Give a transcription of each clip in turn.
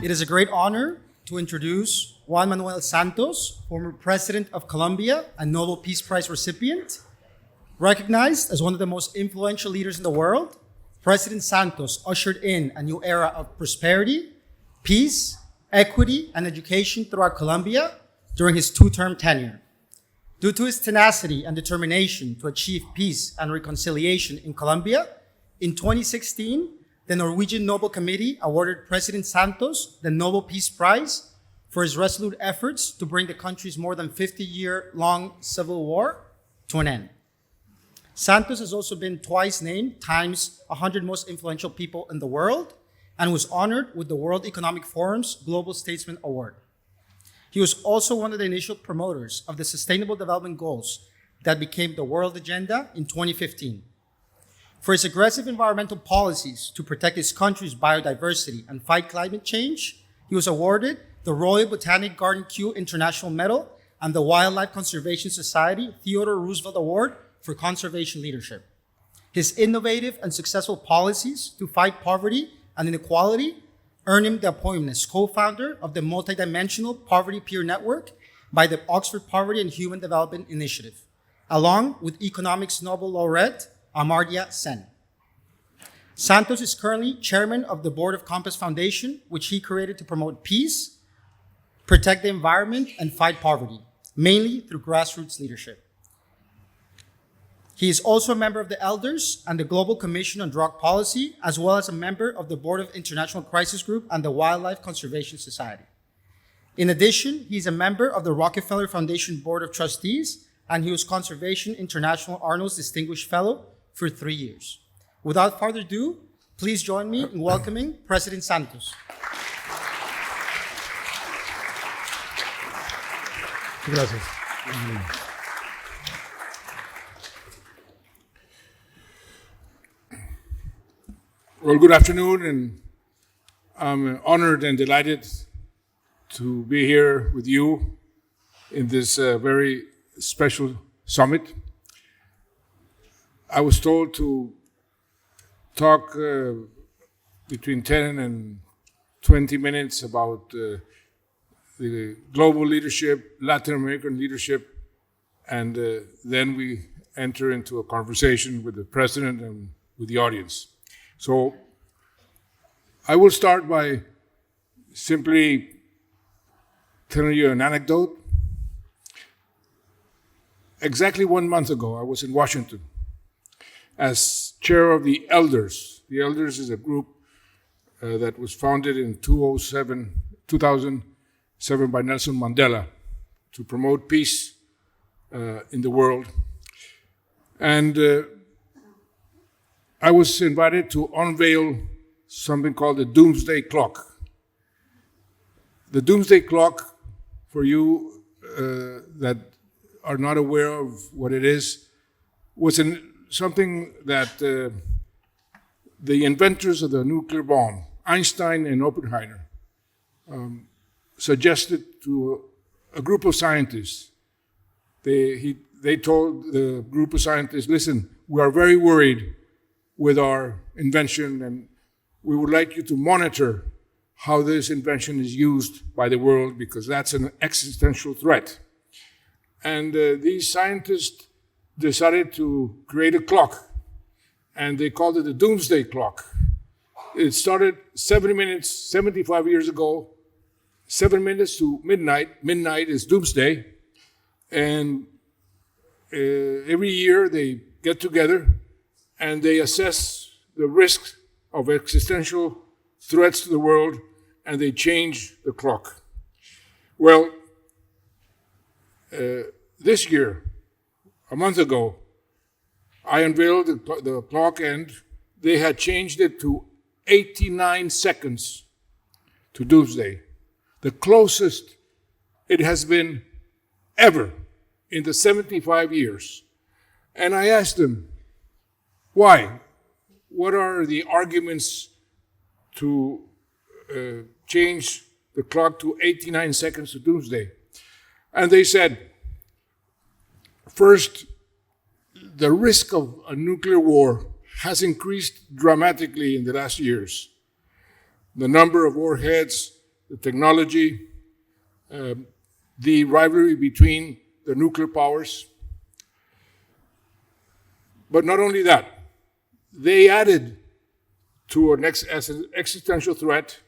It is a great honor to introduce Juan Manuel Santos, former President of Colombia and Nobel Peace Prize recipient. Recognized as one of the most influential leaders in the world, President Santos ushered in a new era of prosperity, peace, equity, and education throughout Colombia during his two-term tenure. Due to his tenacity and determination to achieve peace and reconciliation in Colombia, in 2016, the Norwegian Nobel Committee awarded President Santos the Nobel Peace Prize for his resolute efforts to bring the country's more than 50-year-long civil war to an end. Santos has also been twice named Time's 100 Most Influential People in the World and was honored with the World Economic Forum's Global Statesman Award. He was also one of the initial promoters of the Sustainable Development Goals that became the World Agenda in 2015. For his aggressive environmental policies to protect his country's biodiversity and fight climate change, he was awarded the Royal Botanic Garden Kew International Medal and the Wildlife Conservation Society Theodore Roosevelt Award for Conservation Leadership. His innovative and successful policies to fight poverty and inequality earned him the appointment as co-founder of the Multidimensional Poverty Peer Network by the Oxford Poverty and Human Development Initiative, along with economics Nobel laureate Amartya Sen. Santos is currently chairman of the board of Compass Foundation, which he created to promote peace, protect the environment, and fight poverty, mainly through grassroots leadership. He is also a member of the Elders and the Global Commission on Drug Policy, as well as a member of the board of International Crisis Group and the Wildlife Conservation Society. In addition, he is a member of the Rockefeller Foundation Board of Trustees, and he was Conservation International Arnold's Distinguished Fellow for 3 years. Without further ado, please join me in welcoming President Santos. Gracias. Well, good afternoon, and I'm honored and delighted to be here with you in this very special summit. I was told to talk between 10 and 20 minutes about the global leadership, Latin American leadership, and then we enter into a conversation with the president and with the audience. So I will start by simply telling you an anecdote. Exactly 1 month ago, I was in Washington as chair of the Elders. The Elders is a group that was founded in 2007 by Nelson Mandela to promote peace in the world. And I was invited to unveil something called the Doomsday Clock. The Doomsday Clock, for you that are not aware of what it is, was something that the inventors of the nuclear bomb, Einstein and Oppenheimer, suggested to a group of scientists. They told the group of scientists, listen, we are very worried with our invention, and we would like you to monitor how this invention is used by the world, because that's an existential threat. And these scientists decided to create a clock, and they called it the Doomsday Clock. It started 75 years ago, 7 minutes to midnight. Midnight is doomsday. And every year they get together and they assess the risks of existential threats to the world, and they change the clock. Well, this year, a month ago, I unveiled the clock, and they had changed it to 89 seconds to doomsday, the closest it has been ever in the 75 years. And I asked them, why? What are the arguments to change the clock to 89 seconds to doomsday? And they said, first, the risk of a nuclear war has increased dramatically in the last years. The number of warheads the technology, the rivalry between the nuclear powers. But not only that, they added to an existential threat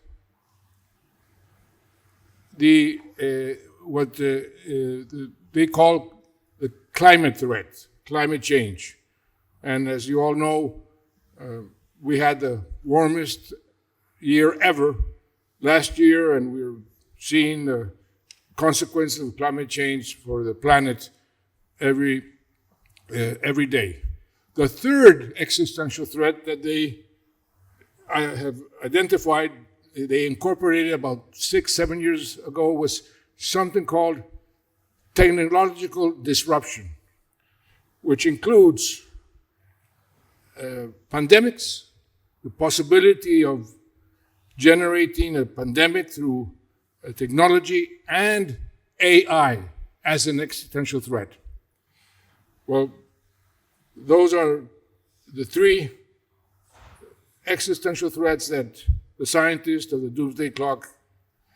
what they call the climate threat, climate change. And as you all know, we had the warmest year ever last year, and we're seeing the consequences of climate change for the planet every day. The third existential threat that they have identified, they incorporated about 6-7 years ago, was something called technological disruption, which includes pandemics, the possibility of generating a pandemic through technology, and AI as an existential threat. Well, those are the three existential threats that the scientist of the Doomsday Clock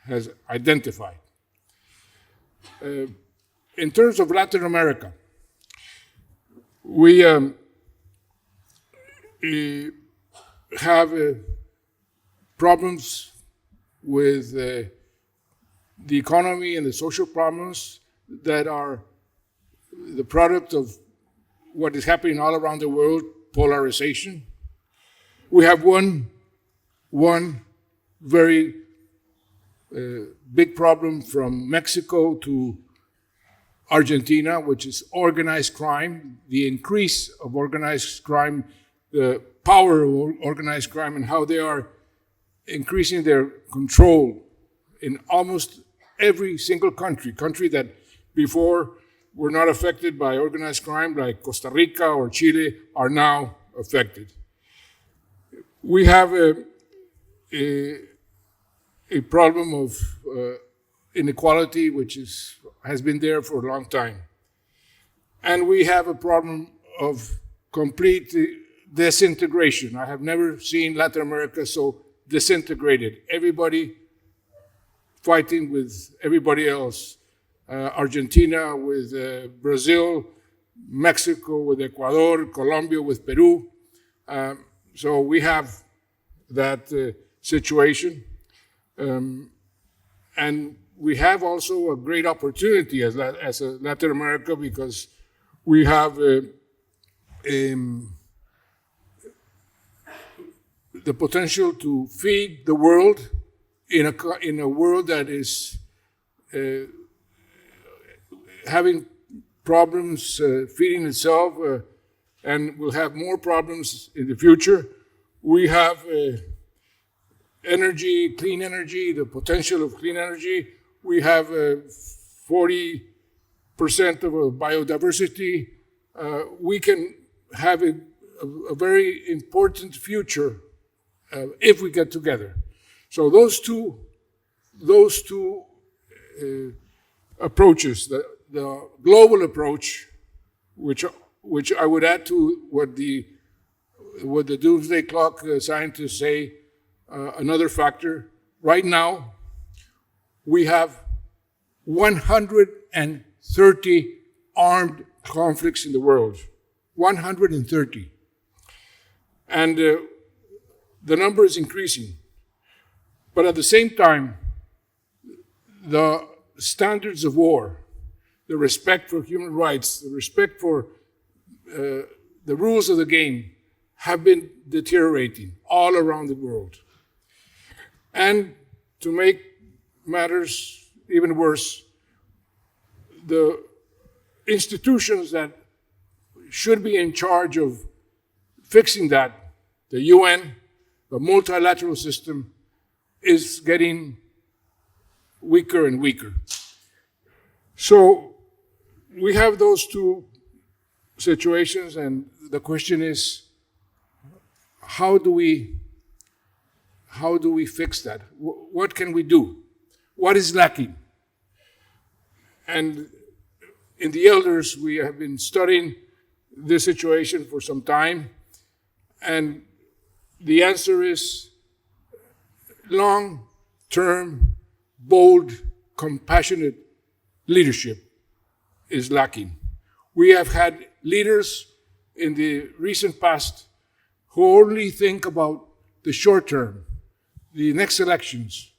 has identified. In terms of Latin America, we have problems with the economy and the social problems that are the product of what is happening all around the world, polarization. We have one very big problem from Mexico to Argentina, which is organized crime, the increase of organized crime, the power of organized crime, and how they are increasing their control in almost every single country that before were not affected by organized crime, like Costa Rica or Chile, are now affected. We have a problem of inequality, which has been there for a long time. And we have a problem of complete disintegration. I have never seen Latin America so disintegrated. Everybody fighting with everybody else. Argentina with Brazil, Mexico with Ecuador, Colombia with Peru. So we have that situation. And we have also a great opportunity as Latin America, because we have the potential to feed the world in a world that is having problems feeding itself and will have more problems in the future. We have energy, clean energy, the potential of clean energy. We have 40% of biodiversity. We can have a very important future if we get together. So those two approaches, the global approach, which I would add to what the Doomsday Clock scientists say, another factor. Right now, we have 130 armed conflicts in the world. 130. And the number is increasing. But at the same time, the standards of war, the respect for human rights, the respect for the rules of the game have been deteriorating all around the world. And to make matters even worse, the institutions that should be in charge of fixing that, the UN, the multilateral system, is getting weaker and weaker. So we have those two situations, and the question is, how do we fix that? What can we do? What is lacking? And in the elders, we have been studying this situation for some time, and the answer is long-term bold, compassionate leadership is lacking. We have had leaders in the recent past who only think about the short term, the next elections,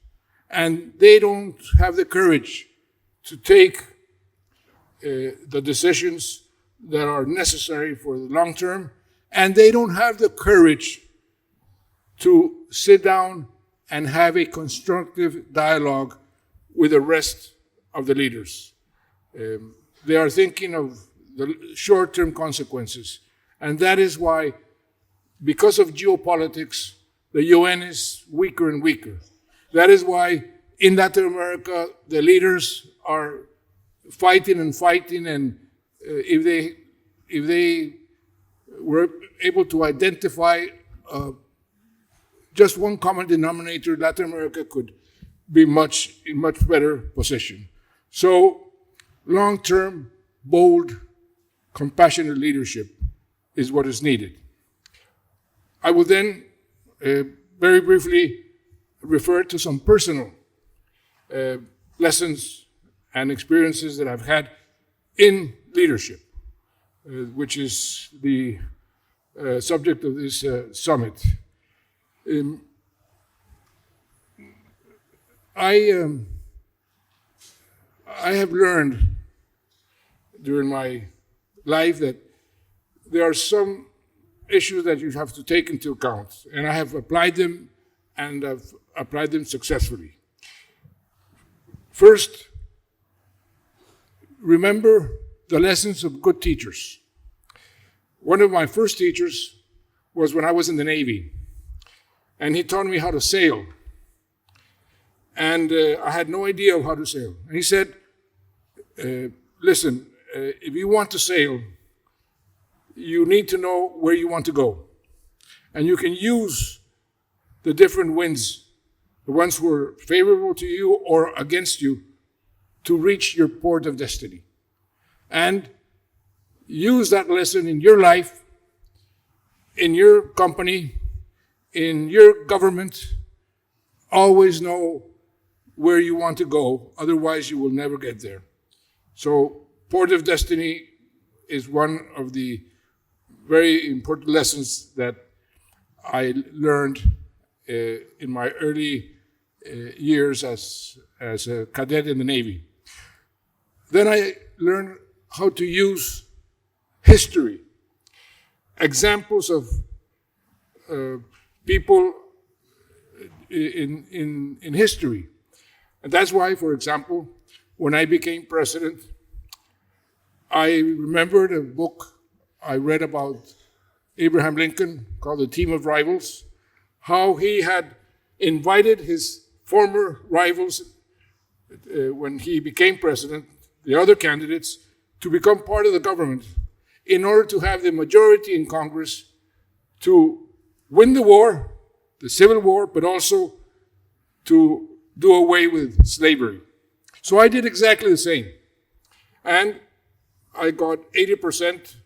and they don't have the courage to take the decisions that are necessary for the long term, and they don't have the courage to sit down and have a constructive dialogue with the rest of the leaders. They are thinking of the short-term consequences, and that is why, because of geopolitics, the UN is weaker and weaker. That is why in Latin America, the leaders are fighting and fighting, and if they were able to identify just one common denominator, Latin America could be in much better position. So long-term, bold, compassionate leadership is what is needed. I will then very briefly refer to some personal lessons and experiences that I've had in leadership, which is the subject of this summit. I have learned during my life that there are some issues that you have to take into account, and I have applied them, and I've applied them successfully. First, remember the lessons of good teachers. One of my first teachers was when I was in the Navy, and he taught me how to sail. And I had no idea of how to sail. And he said, listen, if you want to sail, you need to know where you want to go. And you can use the different winds, the ones who are favorable to you or against you, to reach your port of destiny. And use that lesson in your life, in your company, in your government. Always know where you want to go, otherwise you will never get there. So port of destiny is one of the very important lessons that I learned in my early years as a cadet in the Navy. Then I learned how to use history, examples of people in history. And that's why, for example, when I became president, I remembered a book I read about Abraham Lincoln called The Team of Rivals, how he had invited his former rivals when he became president, the other candidates, to become part of the government in order to have the majority in Congress to win the war, the Civil War, but also to do away with slavery. So I did exactly the same. And I got 80%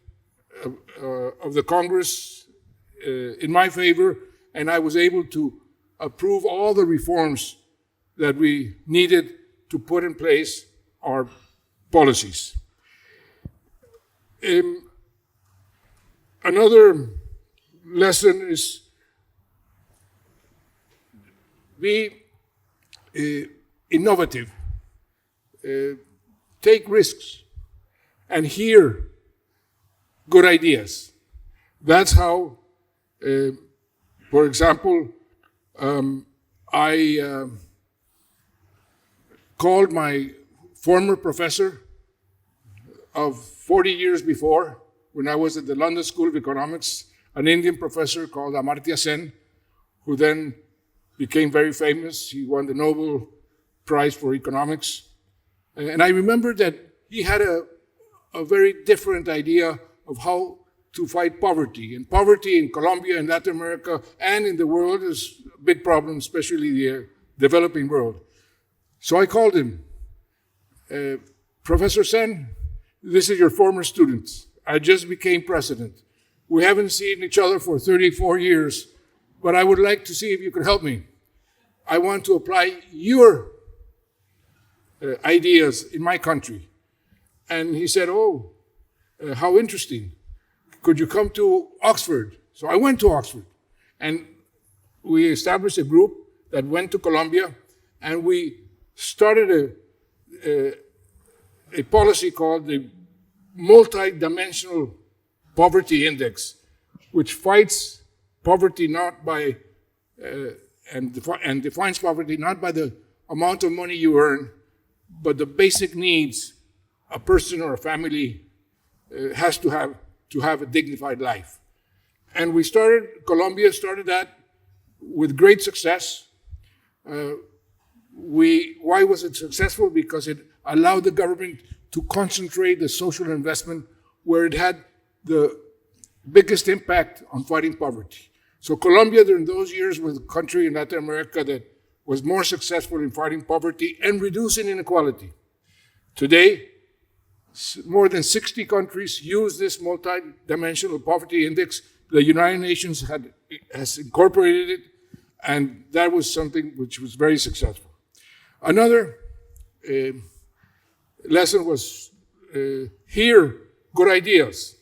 of the Congress in my favor, and I was able to approve all the reforms that we needed to put in place our policies. Another lesson is be innovative, take risks, and hear good ideas. That's how, for example, I called my former professor of 40 years before, when I was at the London School of Economics, an Indian professor called Amartya Sen, who then became very famous. He won the Nobel Prize for Economics. And I remember that he had a very different idea of how to fight poverty. And poverty in Colombia and Latin America and in the world is a big problem, especially the developing world. So I called him, Professor Sen, this is your former student. I just became president. We haven't seen each other for 34 years, but I would like to see if you could help me. I want to apply your ideas in my country. And he said, oh, how interesting. Could you come to Oxford? So I went to Oxford. And we established a group that went to Colombia, and we started a policy called the Multi-Dimensional Poverty Index, which fights poverty not by, and defines poverty not by the amount of money you earn, but the basic needs a person or a family has to have a dignified life. And Colombia started that with great success. Why was it successful? Because it allowed the government to concentrate the social investment where it had the biggest impact on fighting poverty. So Colombia, during those years, was the country in Latin America that was more successful in fighting poverty and reducing inequality. Today, more than 60 countries use this multi-dimensional poverty index. The United Nations has incorporated it, and that was something which was very successful. Another lesson was hear good ideas.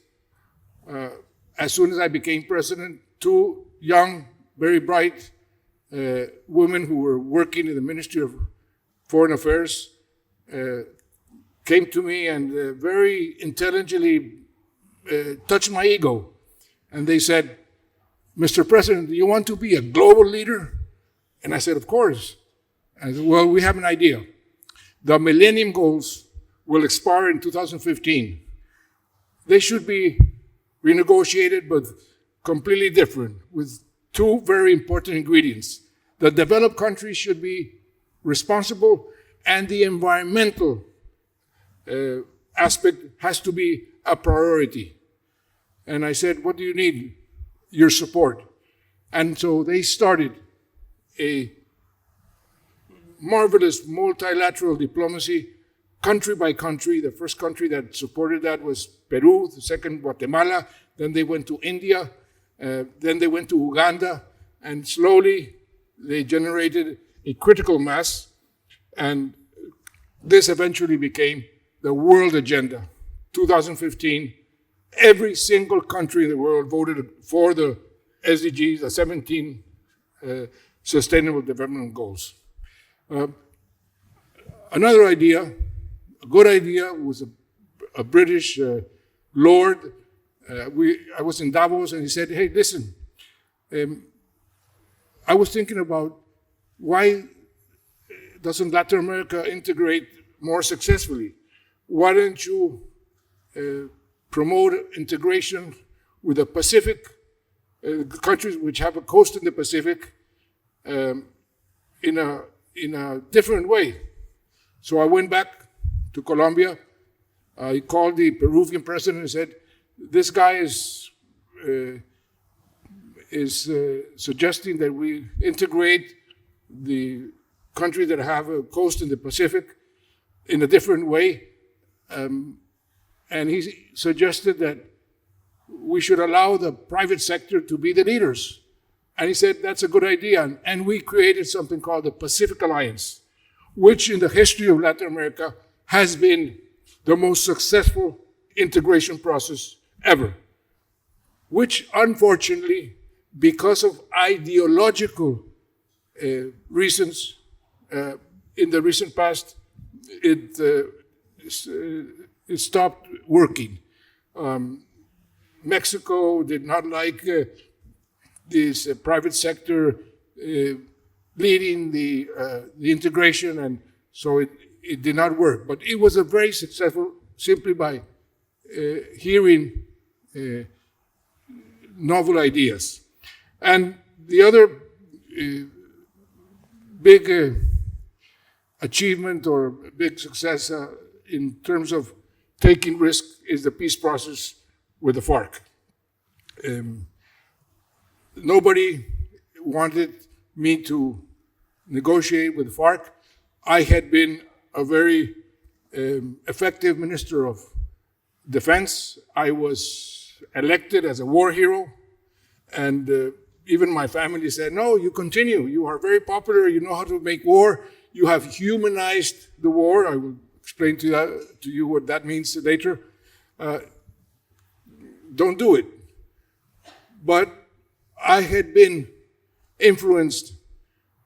As soon as I became president, two young, very bright women who were working in the Ministry of Foreign Affairs came to me and very intelligently touched my ego. And they said, Mr. President, do you want to be a global leader? And I said, of course. I said, well, we have an idea. The Millennium Goals will expire in 2015. They should be renegotiated, but completely different, with two very important ingredients. The developed countries should be responsible, and the environmental aspect has to be a priority. And I said, what do you need? Your support. And so they started a marvelous multilateral diplomacy, country by country. The first country that supported that was Peru, the second Guatemala, then they went to India, then they went to Uganda, and slowly they generated a critical mass, and this eventually became the world agenda. 2015, every single country in the world voted for the SDGs, the 17 Sustainable Development Goals. Another idea, a good idea, was a British lord. I was in Davos, and he said, hey, listen, I was thinking about why doesn't Latin America integrate more successfully? Why don't you promote integration with the Pacific, countries which have a coast in the Pacific, in a different way? So I went back to Colombia. I called the Peruvian president and said, this guy is suggesting that we integrate the countries that have a coast in the Pacific in a different way. And he suggested that we should allow the private sector to be the leaders. And he said, that's a good idea. And we created something called the Pacific Alliance, which in the history of Latin America has been the most successful integration process ever, which unfortunately, because of ideological reasons, in the recent past, it stopped working. Mexico did not like this private sector leading the integration, and so it did not work. But it was a very successful, simply by hearing novel ideas. And the other big achievement or big success in terms of taking risk is the peace process with the FARC. Nobody wanted me to negotiate with the FARC. I had been a very effective minister of defense. I was elected as a war hero, and even my family said, no, you continue. You are very popular. You know how to make war. You have humanized the war. I will explain to you what that means later. Don't do it. But I had been influenced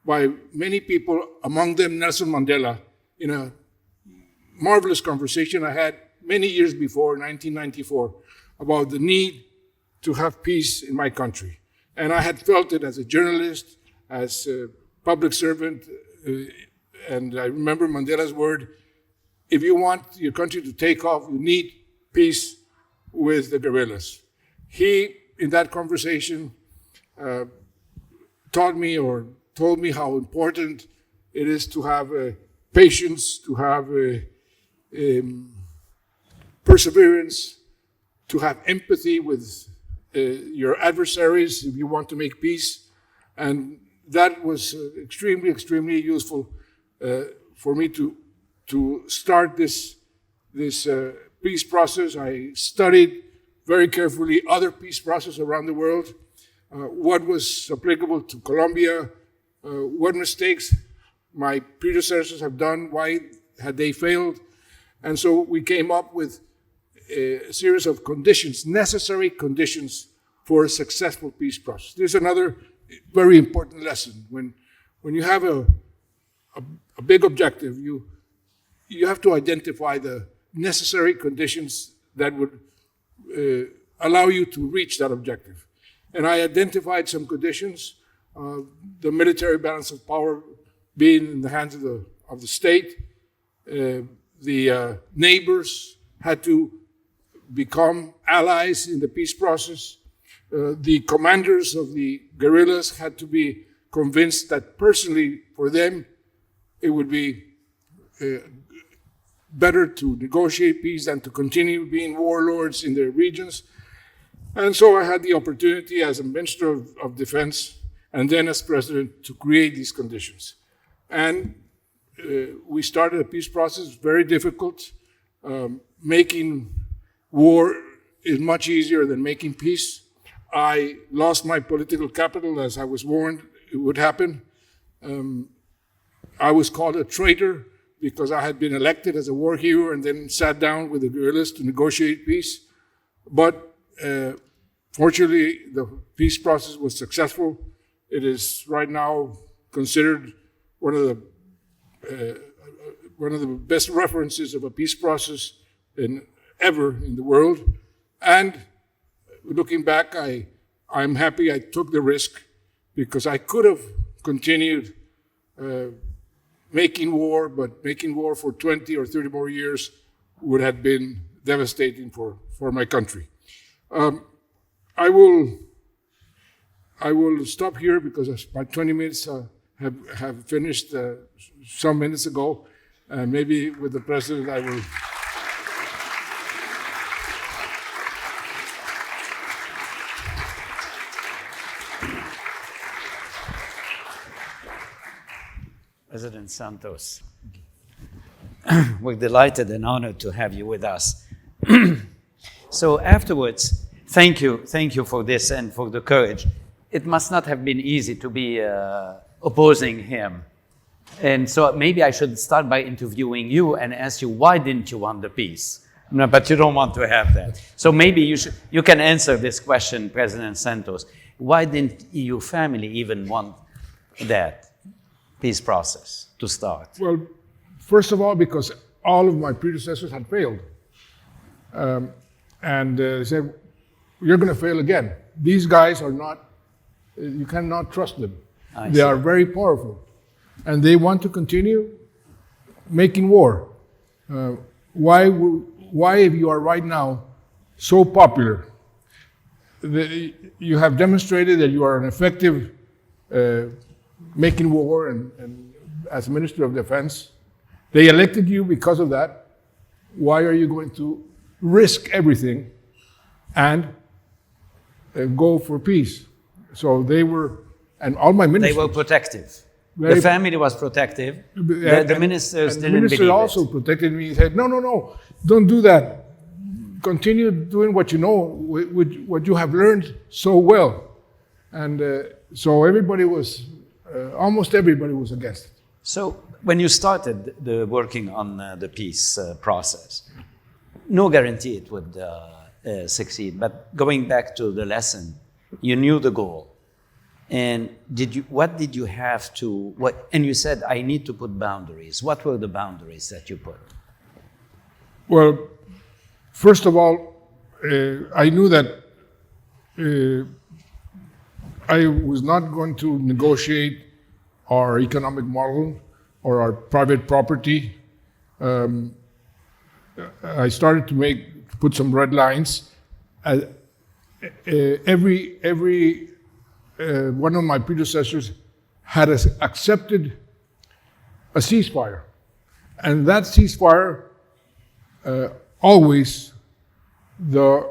by many people, among them Nelson Mandela, in a marvelous conversation I had many years before, 1994, about the need to have peace in my country. And I had felt it as a journalist, as a public servant, and I remember Mandela's word, if you want your country to take off, you need peace with the guerrillas. He, in that conversation, taught me or told me how important it is to have patience, to have perseverance, to have empathy with your adversaries if you want to make peace. And that was extremely, extremely useful for me to start this peace process. I studied very carefully other peace processes around the world, what was applicable to Colombia, what mistakes my predecessors have done, why had they failed. And so we came up with a series of conditions, necessary conditions for a successful peace process. There's another very important lesson. When you have a big objective, you have to identify the necessary conditions that would allow you to reach that objective. And I identified some conditions, the military balance of power being in the hands of the state, the neighbors had to become allies in the peace process. The commanders of the guerrillas had to be convinced that personally, for them, it would be better to negotiate peace than to continue being warlords in their regions. And so I had the opportunity as a Minister of Defense and then as President to create these conditions. And we started a peace process, very difficult. Making war is much easier than making peace. I lost my political capital, as I was warned it would happen. I was called a traitor because I had been elected as a war hero and then sat down with the guerrillas to negotiate peace. But fortunately, the peace process was successful. It is right now considered one of the best references of a peace process ever in the world. And looking back, I'm happy I took the risk because I could have continued making war, but making war for 20 or 30 more years would have been devastating for my country. I will stop here because my 20 minutes have finished some minutes ago. Maybe with the President I will... President Santos, we're delighted and honored to have you with us. So afterwards, thank you for this and for the courage. It must not have been easy to be opposing him. And so maybe I should start by interviewing you and ask you, why didn't you want the peace? No, but you don't want to have that. So maybe you can answer this question, President Santos. Why didn't your family even want that peace process to start? Well, first of all, because all of my predecessors had failed. And they said, you're going to fail again. These guys are not, you cannot trust them. They are very powerful. And they want to continue making war. Why, if you are right now so popular, you have demonstrated that you are an effective making war and as Minister of Defense. They elected you because of that. Why are you going to risk everything and go for peace? So they were, and all my ministers... They were protective. The family was protective. The ministers didn't believe it. The minister also protected me. He said, no, don't do that. Continue doing what you know, what you have learned so well. And so everybody was, almost everybody was against it. So when you started the working on the peace process, no guarantee it would succeed. But going back to the lesson, you knew the goal. And what did you have to, and you said, I need to put boundaries. What were the boundaries that you put? Well, first of all, I knew that I was not going to negotiate our economic model or our private property. I started to put some red lines. Every one of my predecessors had accepted a ceasefire, and that ceasefire always the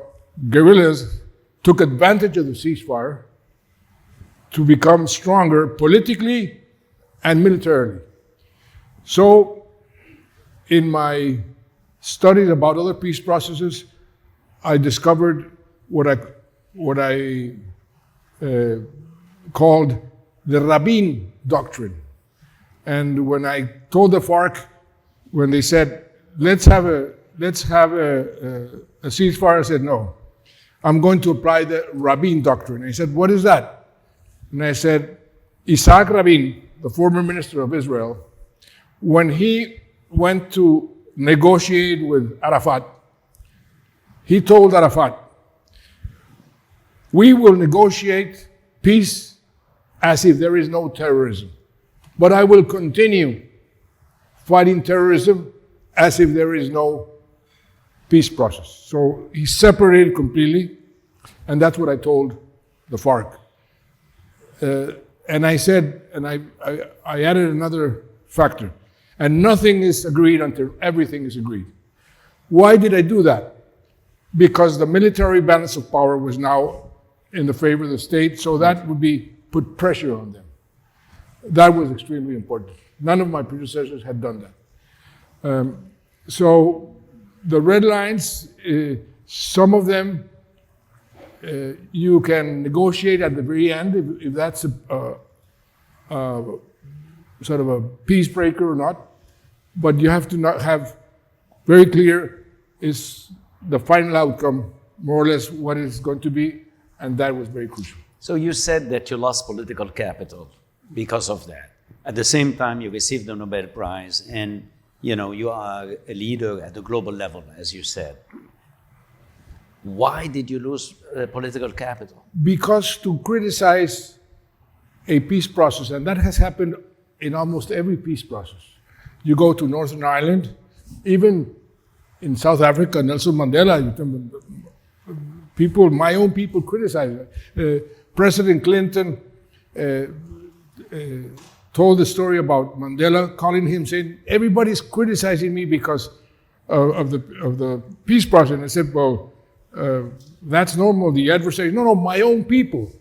guerrillas took advantage of the ceasefire to become stronger politically and militarily. So, in my studies about other peace processes, I discovered what I called the Rabin doctrine. And when I told the FARC, when they said, let's have a ceasefire, I said, no, I'm going to apply the Rabin doctrine. And he said, what is that? And I said, Isaac Rabin, the former minister of Israel, when he went to negotiate with Arafat, he told Arafat, we will negotiate peace as if there is no terrorism, but I will continue fighting terrorism as if there is no peace process. So he separated completely, and that's what I told the FARC. And I said, and I added another factor, and nothing is agreed until everything is agreed. Why did I do that? Because the military balance of power was now in the favor of the state, so that would put pressure on them. That was extremely important. None of my predecessors had done that. So the red lines, some of them you can negotiate at the very end if that's sort of a peace breaker or not, but you have to not have very clear is the final outcome, more or less what it's going to be, and that was very crucial. So you said that you lost political capital because of that. At the same time, you received the Nobel Prize, and you are a leader at the global level, as you said. Why did you lose political capital? Because to criticize a peace process, and that has happened in almost every peace process. You go to Northern Ireland, even in South Africa, Nelson Mandela, my own people criticize it. President Clinton told the story about Mandela, calling him, saying, everybody's criticizing me because of the peace process. And I said, well, that's normal. The adversary, no, my own people.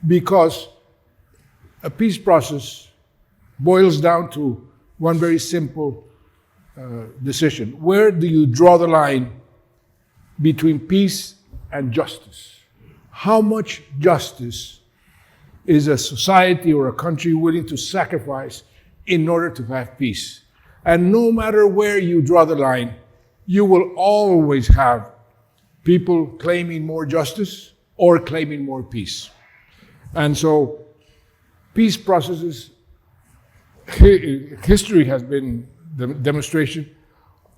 Because a peace process boils down to one very simple decision. Where do you draw the line between peace and justice? How much justice is a society or a country willing to sacrifice in order to have peace? And no matter where you draw the line, you will always have people claiming more justice or claiming more peace. And so peace processes, history has been the demonstration,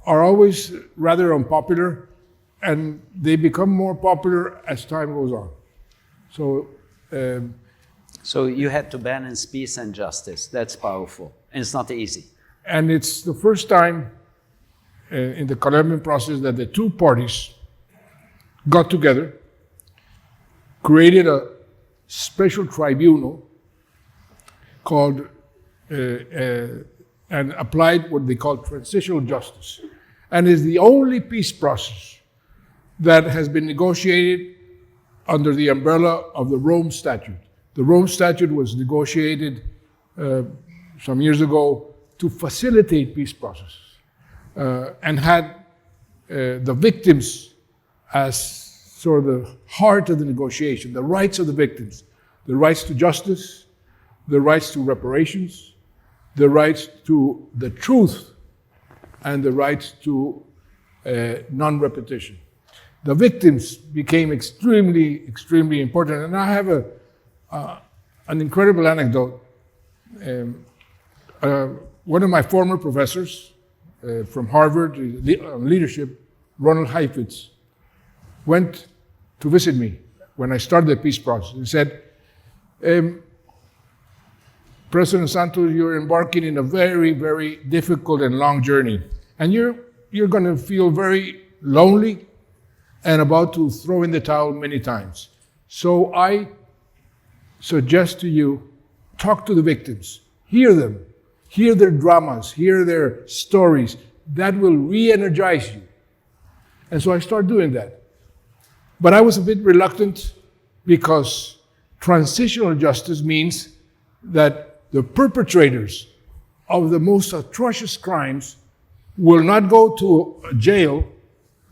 are always rather unpopular, and they become more popular as time goes on. So you had to balance peace and justice. That's powerful, and it's not easy. And it's the first time in the Colombian process that the two parties got together, created a special tribunal called and applied what they call transitional justice, and is the only peace process that has been negotiated under the umbrella of the Rome Statute. The Rome Statute was negotiated some years ago to facilitate peace processes and had the victims as sort of the heart of the negotiation, the rights of the victims, the rights to justice, the rights to reparations, the right to the truth and the right to non-repetition. The victims became extremely, extremely important. And I have an incredible anecdote. One of my former professors from Harvard, leadership, Ronald Heifetz, went to visit me when I started the peace process. He said, President Santos, you're embarking in a very, very difficult and long journey. And you're going to feel very lonely and about to throw in the towel many times. So I suggest to you, talk to the victims, hear them, hear their dramas, hear their stories. That will re-energize you. And so I started doing that. But I was a bit reluctant because transitional justice means that the perpetrators of the most atrocious crimes will not go to jail,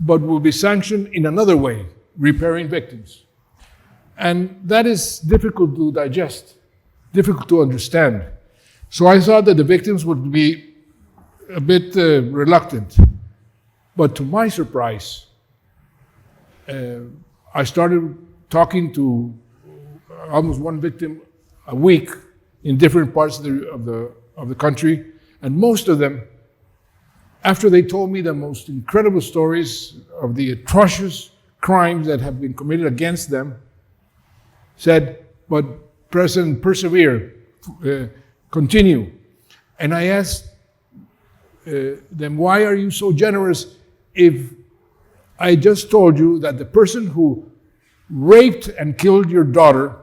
but will be sanctioned in another way, repairing victims. And that is difficult to digest, difficult to understand. So I thought that the victims would be a bit reluctant. But to my surprise, I started talking to almost one victim a week in different parts of the country, and most of them, after they told me the most incredible stories of the atrocious crimes that have been committed against them, said, but President, persevere, continue. And I asked them, why are you so generous if I just told you that the person who raped and killed your daughter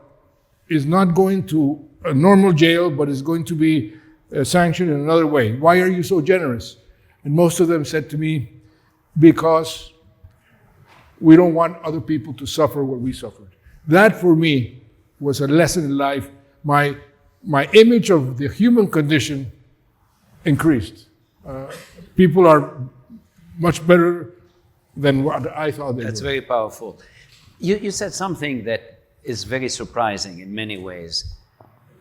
is not going to a normal jail, but is going to be sanctioned in another way? Why are you so generous? And most of them said to me, because we don't want other people to suffer what we suffered. That for me was a lesson in life. My image of the human condition increased. People are much better than what I thought they were. That's very powerful. You said something that is very surprising in many ways,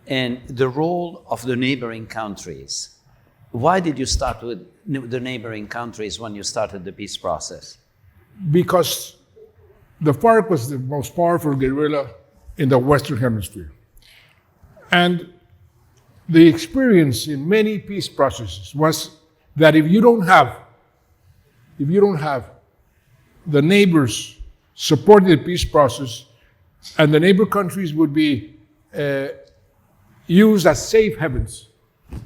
and the role of the neighboring countries. Why did you start with the neighboring countries when you started the peace process? Because the FARC was the most powerful guerrilla in the Western Hemisphere. And the experience in many peace processes was that if you don't have the neighbors supporting the peace process, and the neighbor countries would be used as safe havens,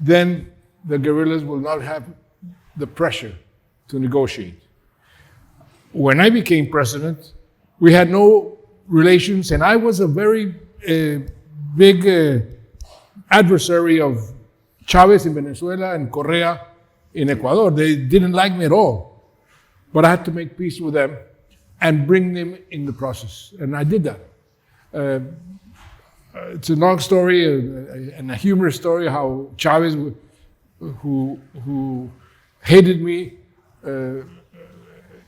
then the guerrillas will not have the pressure to negotiate. When I became president, we had no relations, and I was a very big adversary of Chavez in Venezuela and Correa in Ecuador. They didn't like me at all. But I had to make peace with them and bring them in the process. And I did that. It's a long story and a humorous story how Chavez, who hated me,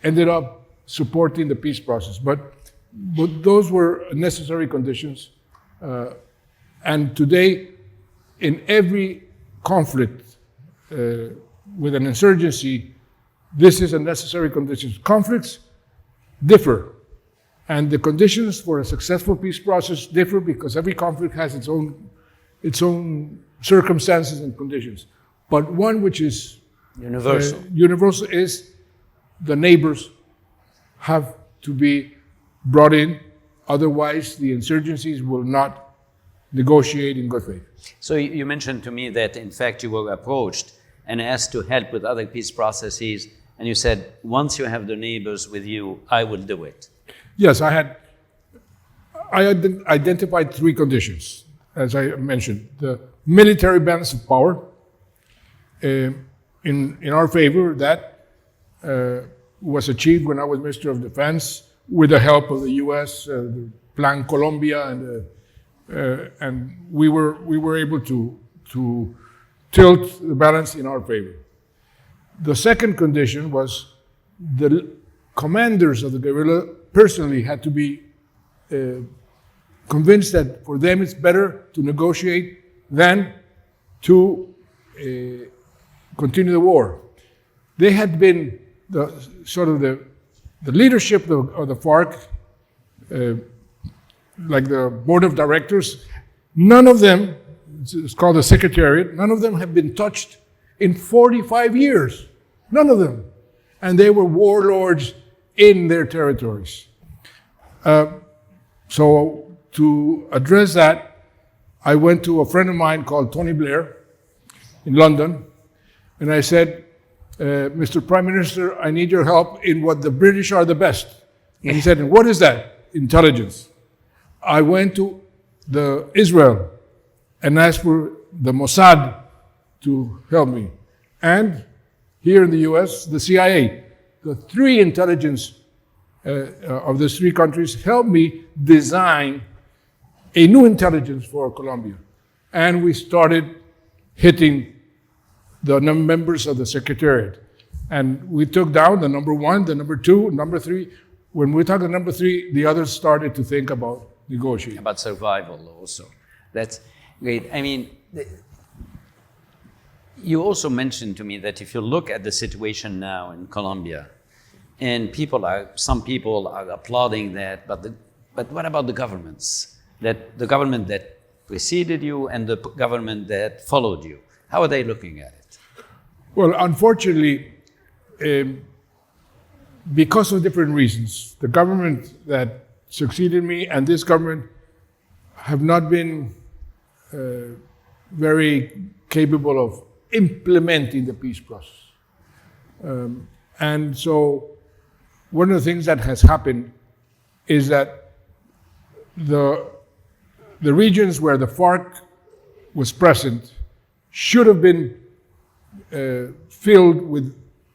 ended up supporting the peace process. But those were necessary conditions. And today, in every conflict with an insurgency, this is a necessary condition. Conflicts differ, and the conditions for a successful peace process differ because every conflict has its own circumstances and conditions. But one which is universal is the neighbors have to be brought in, otherwise the insurgencies will not negotiate in good faith. So you mentioned to me that in fact you were approached and asked to help with other peace processes, and you said, once you have the neighbors with you, I will do it. Yes, I identified three conditions, as I mentioned. The military balance of power in our favor, that was achieved when I was Minister of Defense with the help of the U.S., the Plan Colombia, and we were able to tilt the balance in our favor. The second condition was the commanders of the guerrilla personally had to be convinced that for them it's better to negotiate than to continue the war. They had been the leadership of the FARC, like the board of directors. None of them, it's called the secretariat, none of them have been touched in 45 years. None of them. And they were warlords in their territories. So to address that, I went to a friend of mine called Tony Blair in London, and I said, Mr. Prime Minister, I need your help in what the British are the best. And he said, and what is that? Intelligence. I went to Israel and asked for the Mossad to help me. And here in the US, the CIA. The three intelligence of these three countries helped me design a new intelligence for Colombia. And we started hitting the members of the Secretariat. And we took down the number one, the number two, number three. When we talked to number three, the others started to think about negotiating. About survival also. That's great. I mean, you also mentioned to me that if you look at the situation now in Colombia, and some people are applauding that, but what about the governments? That the government that preceded you and the government that followed you, how are they looking at it? Well, unfortunately, because of different reasons, the government that succeeded me and this government have not been very capable of implementing the peace process. And so one of the things that has happened is that the regions where the FARC was present should have been filled with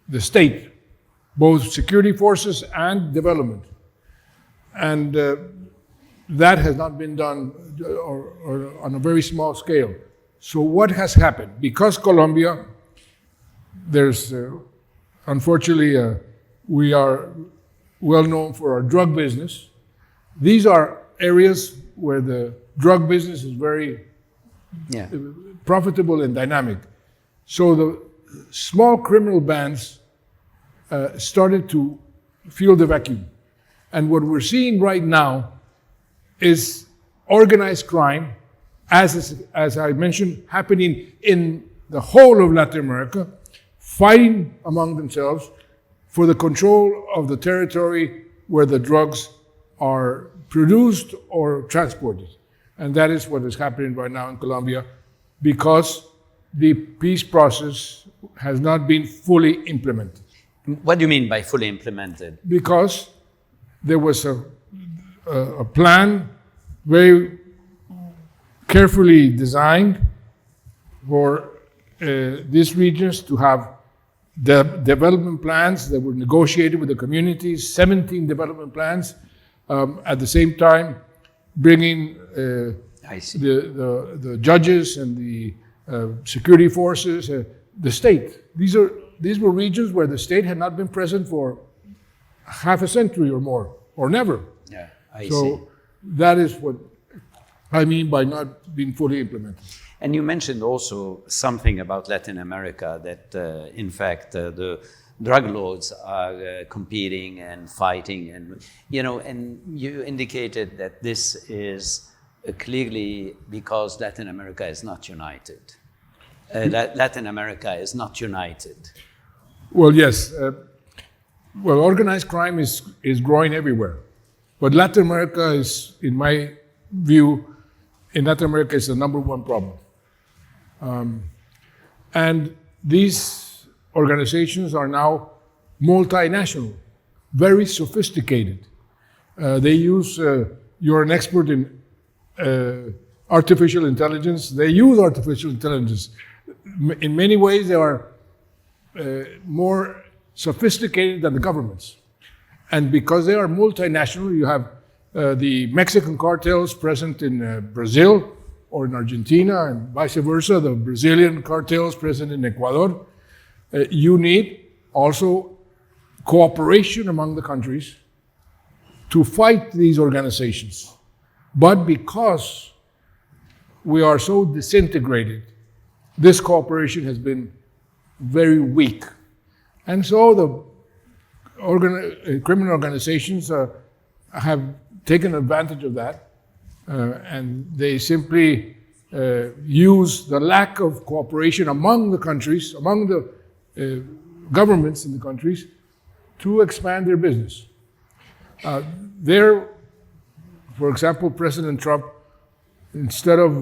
the state, both security forces and development. And that has not been done or on a very small scale. So what has happened? Because Colombia, there's, unfortunately, we are well known for our drug business. These are areas where the drug business is very profitable and dynamic. So the small criminal bands started to feel the vacuum. And what we're seeing right now is organized crime, as I mentioned, happening in the whole of Latin America, fighting among themselves for the control of the territory where the drugs are produced or transported. And that is what is happening right now in Colombia because the peace process has not been fully implemented. What do you mean by fully implemented? Because there was a plan very carefully designed for these regions to have the development plans that were negotiated with the communities, 17 development plans, at the same time bringing the judges and the security forces, the state. These were regions where the state had not been present for half a century or more, or never. Yeah, I see. So that is what I mean by not being fully implemented. And you mentioned also something about Latin America, that in fact the drug lords are competing and fighting, and you indicated that this is clearly because Latin America is not united. Latin America is not united. Well, yes. Well, organized crime is growing everywhere, but Latin America is, in my view, in Latin America is the number one problem. And these organizations are now multinational, very sophisticated. They use, you're an expert in artificial intelligence. They use artificial intelligence. In many ways, they are more sophisticated than the governments. And because they are multinational, you have the Mexican cartels present in Brazil or in Argentina, and vice versa, the Brazilian cartels present in Ecuador. You need also cooperation among the countries to fight these organizations. But because we are so disintegrated, this cooperation has been very weak. And so the criminal organizations have taken advantage of that, and they simply use the lack of cooperation among the countries, among the governments in the countries, to expand their business. For example, President Trump, instead of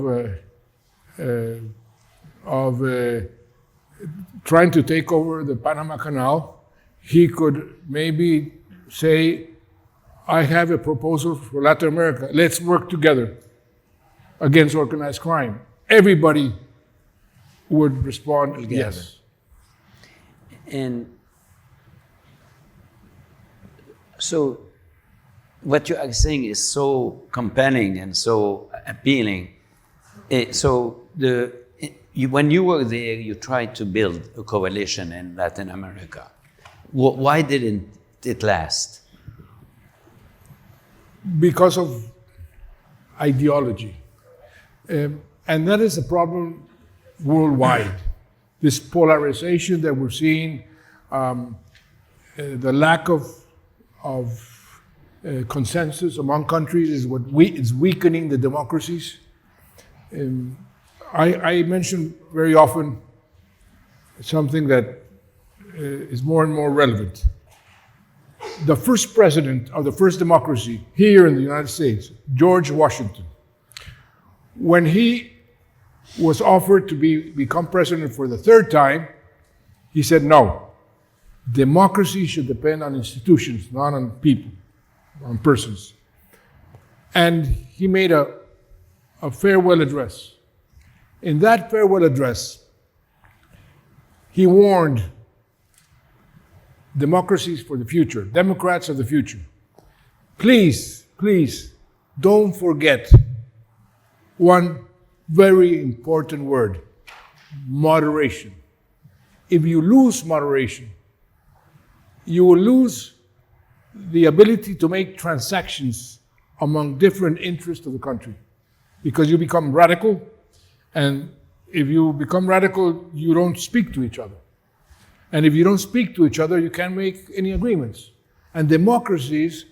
trying to take over the Panama Canal, he could maybe say, I have a proposal for Latin America. Let's work together against organized crime. Everybody would respond Together. yes. And so what you are saying is so compelling and so appealing. When you were there, you tried to build a coalition in Latin America. Why didn't it last? Because of ideology. And that is a problem worldwide. This polarization that we're seeing, the lack of consensus among countries is weakening the democracies. I mention very often something that is more and more relevant. The first president of the first democracy here in the United States, George Washington, when he was offered to become president for the third time, he said, no, democracy should depend on institutions, not on people, on persons. And he made a farewell address. In that farewell address, he warned democracies for the future, Democrats of the future, please, please don't forget one very important word, moderation. If you lose moderation, you will lose the ability to make transactions among different interests of the country, because you become radical, and if you become radical, you don't speak to each other. And if you don't speak to each other, you can't make any agreements. And democracies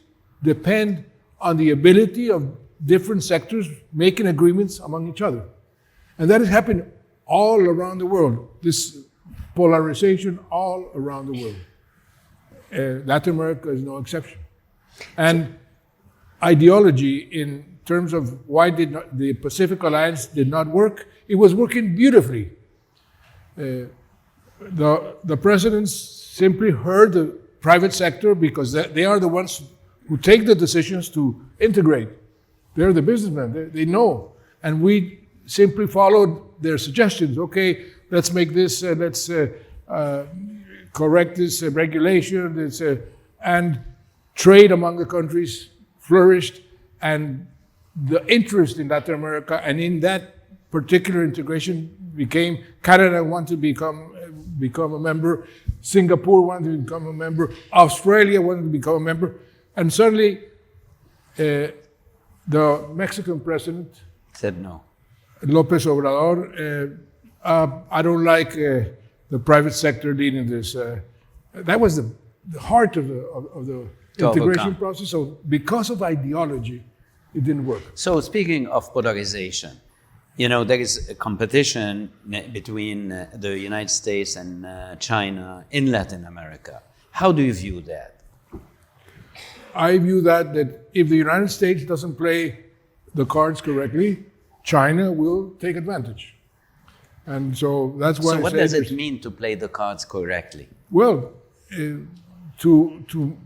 depend on the ability of different sectors making agreements among each other. And that has happened all around the world, this polarization all around the world. Latin America is no exception. And ideology, in terms of why the Pacific Alliance did not work, it was working beautifully. The presidents simply heard the private sector, because they are the ones who take the decisions to integrate. They're the businessmen, they know. And we simply followed their suggestions. Okay, let's make this, let's correct this regulation, and trade among the countries flourished, and the interest in Latin America and in that particular integration became, Canada wanted to become a member, Singapore wanted to become a member, Australia wanted to become a member, and suddenly the Mexican president Said no. López Obrador, I don't like the private sector leading this. That was the heart of the integration process. So because of ideology, it didn't work. So speaking of polarization, there is a competition between the United States and China in Latin America. How do you view that? I view that if the United States doesn't play the cards correctly, China will take advantage. And so that's why So what does it mean to play the cards correctly? Well, to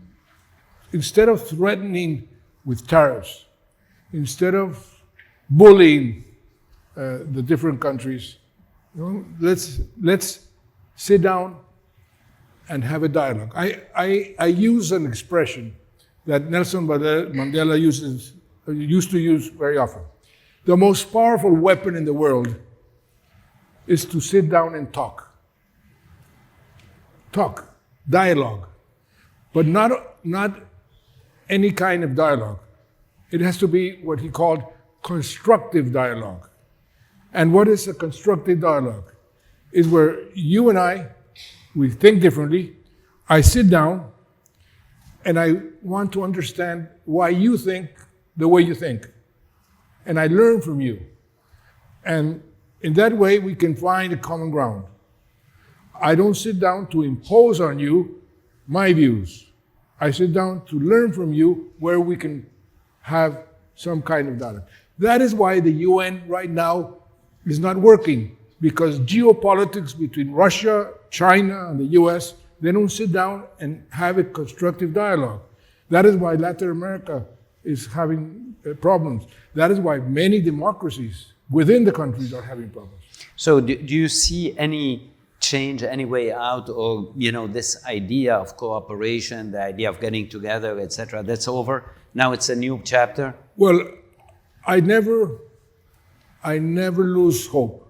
instead of threatening with tariffs, instead of bullying the different countries, let's sit down and have a dialogue. I use an expression that Nelson Mandela used to use very often. The most powerful weapon in the world is to sit down and talk. Talk, dialogue, but not any kind of dialogue. It has to be what he called constructive dialogue. And what is a constructive dialogue? is where you and I, we think differently. I sit down and I want to understand why you think the way you think. And I learn from you. And in that way, we can find a common ground. I don't sit down to impose on you my views. I sit down to learn from you where we can have some kind of dialogue. That is why the UN right now is not working, because geopolitics between Russia, China, and the US, they don't sit down and have a constructive dialogue. That is why Latin America is having problems. That is why many democracies within the countries are having problems. So do you see any change, any way out, or this idea of cooperation, the idea of getting together, etc., that's over? Now it's a new chapter? Well, I never lose hope.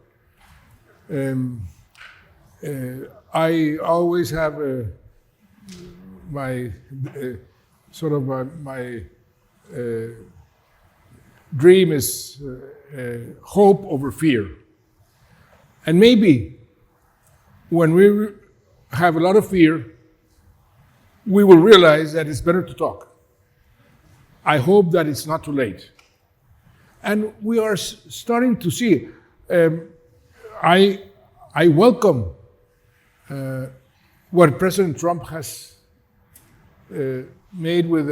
I always have my dream is hope over fear. And maybe when we have a lot of fear, we will realize that it's better to talk. I hope that it's not too late. And we are starting to see. I welcome what President Trump has made with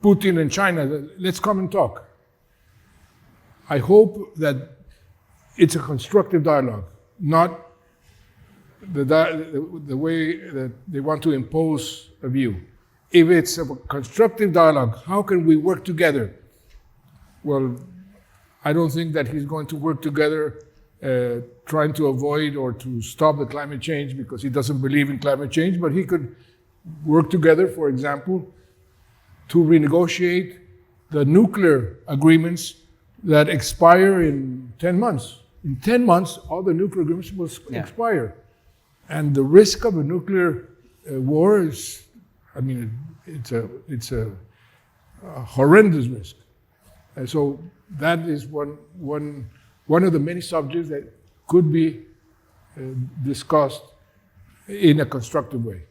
Putin and China. Let's come and talk. I hope that it's a constructive dialogue, not the way that they want to impose a view. If it's a constructive dialogue, how can we work together? Well, I don't think that he's going to work together trying to avoid or to stop the climate change, because he doesn't believe in climate change, but he could work together, for example, to renegotiate the nuclear agreements that expire in 10 months. In 10 months, all the nuclear agreements will expire. And the risk of a nuclear war is, it's a horrendous risk. And so that is one of the many subjects that could be discussed in a constructive way.